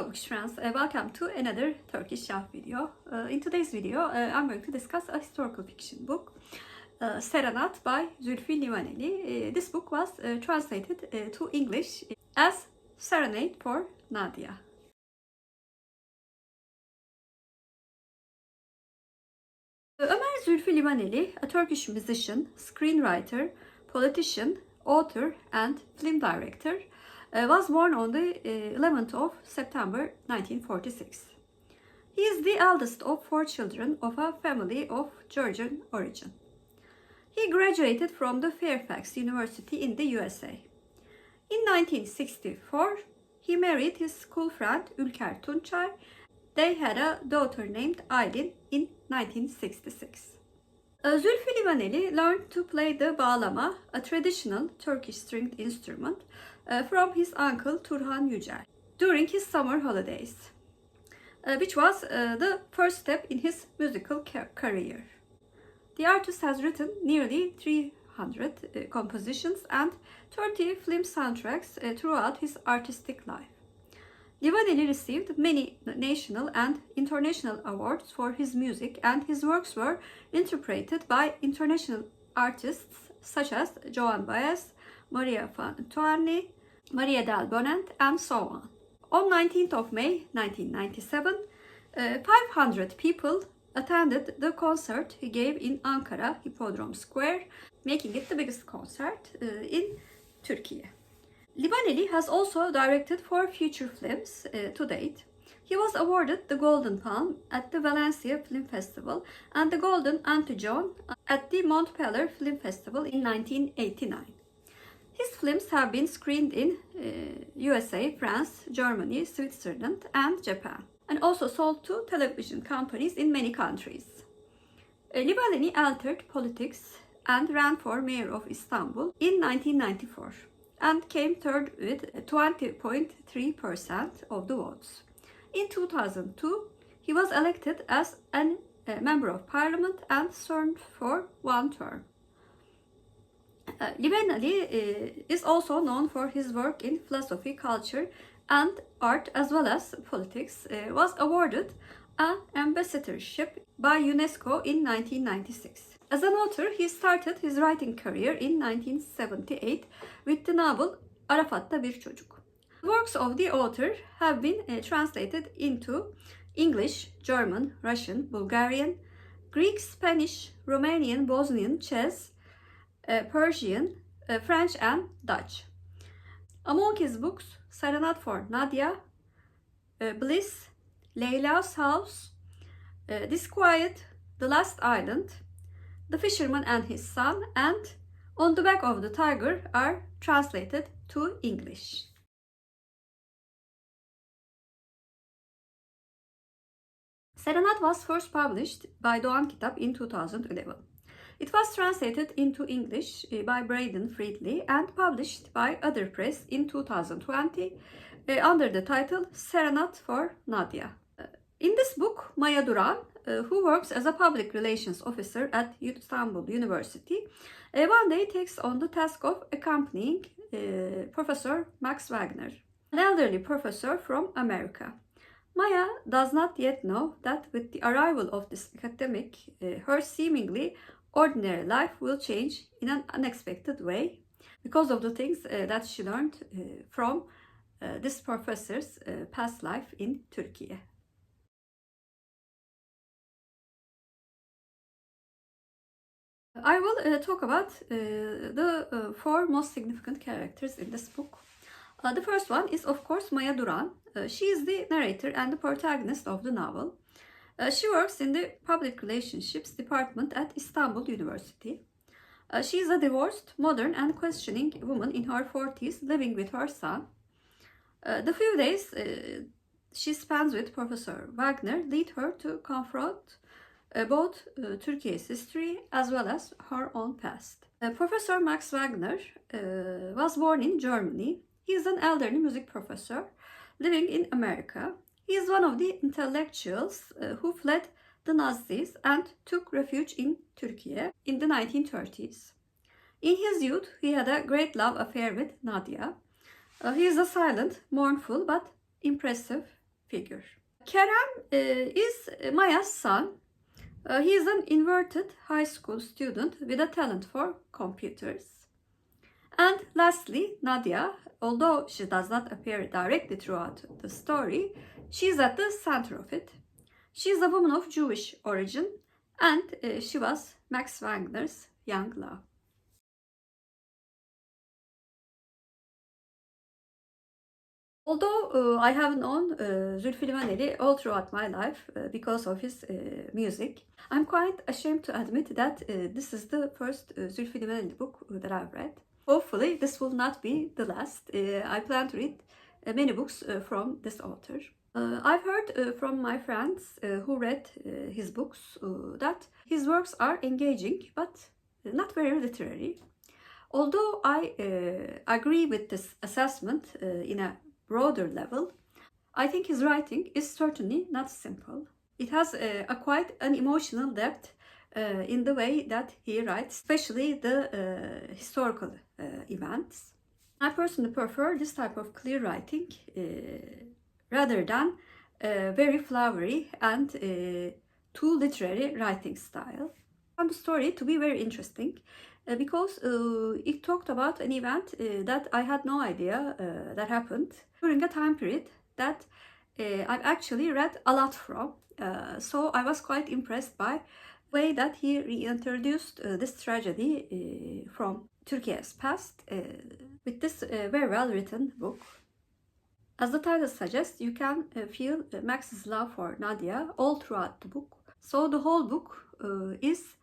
Hello Bookish friends, welcome to another Turkish shelf video. In today's video, I'm going to discuss a historical fiction book, Serenade by Zülfü Livaneli. This book was translated to English as Serenade for Nadia. Ömer Zülfü Livaneli, a Turkish musician, screenwriter, politician, author and film director, was born on the 11th of September 1946. He is the eldest of 4 children of a family of Georgian origin. He graduated from the Fairfax University in the USA. In 1964, he married his school friend Ülker Tunçay. They had a daughter named Aylin in 1966. Zülfü Livaneli learned to play the bağlama, a traditional Turkish stringed instrument, from his uncle Turhan Yücel during his summer holidays, which was the first step in his musical career. The artist has written nearly 300 compositions and 30 film soundtracks throughout his artistic life. Livaneli received many national and international awards for his music, and his works were interpreted by international artists such as Joan Baez, Maria Fantuani, Maria del Bonent, and so on. On 19th of May 1997, 500 people attended the concert he gave in Ankara Hippodrome Square, making it the biggest concert in Turkey. Livaneli has also directed 4 feature films to date. He was awarded the Golden Palm at the Valencia Film Festival and the Golden Antijon at the Montpellier Film Festival in 1989. His films have been screened in USA, France, Germany, Switzerland, and Japan, and also sold to television companies in many countries. Livaneli entered politics and ran for mayor of Istanbul in 1994 and came third with 20.3% of the votes. In 2002, he was elected as a member of parliament and served for 1 term. Livaneli is also known for his work in philosophy, culture, and art, as well as politics. Was awarded an ambassadorship by UNESCO in 1996. As an author, he started his writing career in 1978 with the novel Arafat'ta Bir Çocuk. The works of the author have been translated into English, German, Russian, Bulgarian, Greek, Spanish, Romanian, Bosnian, Czech, Persian, French, and Dutch. Among his books, Serenade for Nadia, Bliss, Leyla''s House, Disquiet, The Last Island, The Fisherman and His Son, and On the Back of the Tiger are translated to English. Serenade was first published by Doğan Kitap in 2011. It was translated into English by Braden Friedley and published by Other Press in 2020 under the title Serenade for Nadia. In this book, Maya Duran, who works as a public relations officer at Istanbul University, one day takes on the task of accompanying Professor Max Wagner, an elderly professor from America. Maya does not yet know that with the arrival of this academic, her seemingly ordinary life will change in an unexpected way because of the things that she learned from this professor's past life in Turkey. I will talk about the 4 most significant characters in this book. The first one is, of course, Maya Duran. She is the narrator and the protagonist of the novel. She works in the Public Relationships Department at Istanbul University. She is a divorced, modern, and questioning woman in her 40s living with her son. The few days she spends with Professor Wagner lead her to confront both Turkey's history as well as her own past. Professor Max Wagner was born in Germany. He is an elderly music professor living in America. He is one of the intellectuals who fled the Nazis and took refuge in Turkey in the 1930s. In his youth, he had a great love affair with Nadia. He is a silent, mournful, but impressive figure. Kerem is Maya's son. He is an inverted high school student with a talent for computers. And lastly, Nadia, although she does not appear directly throughout the story, she is at the center of it. She is a woman of Jewish origin, and she was Max Wagner's young love. Although I have known Zülfü Livaneli all throughout my life because of his music, I'm quite ashamed to admit that this is the first Zülfü Livaneli book that I've read. Hopefully this will not be the last. I plan to read many books from this author. I've heard from my friends who read his books that his works are engaging but not very literary. Although I agree with this assessment in a broader level, I think his writing is certainly not simple. It has a quite an emotional depth in the way that he writes, especially the historical events. I personally prefer this type of clear writing rather than very flowery and too literary writing style. I found the story to be very interesting because it talked about an event that I had no idea that happened during a time period that I've actually read a lot from. So I was quite impressed by the way that he reintroduced this tragedy from Turkey's past with this very well written book. As the title suggests, you can feel Max's love for Nadia all throughout the book. So the whole book is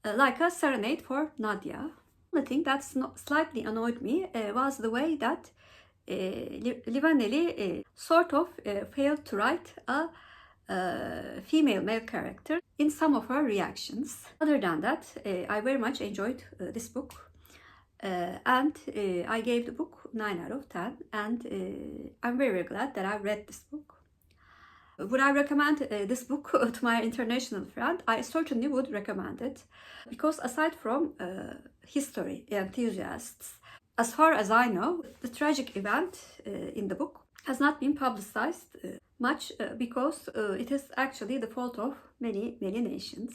like a serenade for Nadia. The thing that slightly annoyed me was the way that Livaneli sort of failed to write a female male character in some of her reactions. Other than that, I very much enjoyed this book. And I gave the book 9 out of 10, and I'm very glad that I read this book. Would I recommend this book to my international friend? I certainly would recommend it, because aside from history enthusiasts, as far as I know, the tragic event in the book has not been publicized much because it is actually the fault of many nations.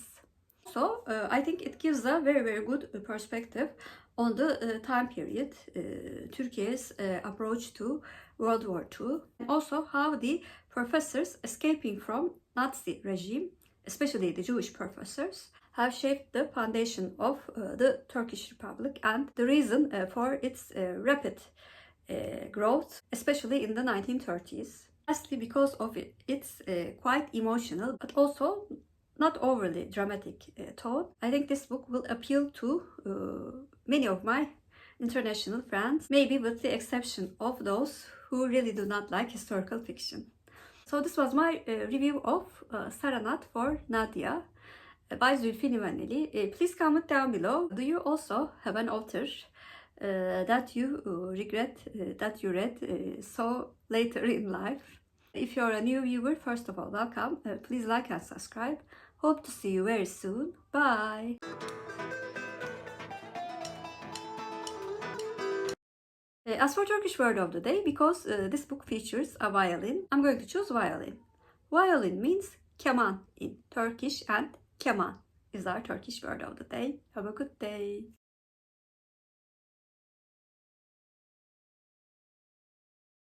So I think it gives a very good perspective on the time period, Turkey's approach to World War II, and also how the professors escaping from Nazi regime, especially the Jewish professors, have shaped the foundation of the Turkish Republic and the reason for its rapid growth, especially in the 1930s. Lastly, because of its quite emotional but also not overly dramatic tone, I think this book will appeal to many of my international friends, maybe with the exception of those who really do not like historical fiction. So this was my review of Serenade for Nadia by Zülfü Livaneli. Please comment down below. Do you also have an author that you regret that you read so later in life? If you're a new viewer, first of all, welcome. Please like and subscribe. Hope to see you very soon. Bye! As for Turkish word of the day, because this book features a violin, I'm going to choose violin. Violin means keman in Turkish, and keman is our Turkish word of the day. Have a good day.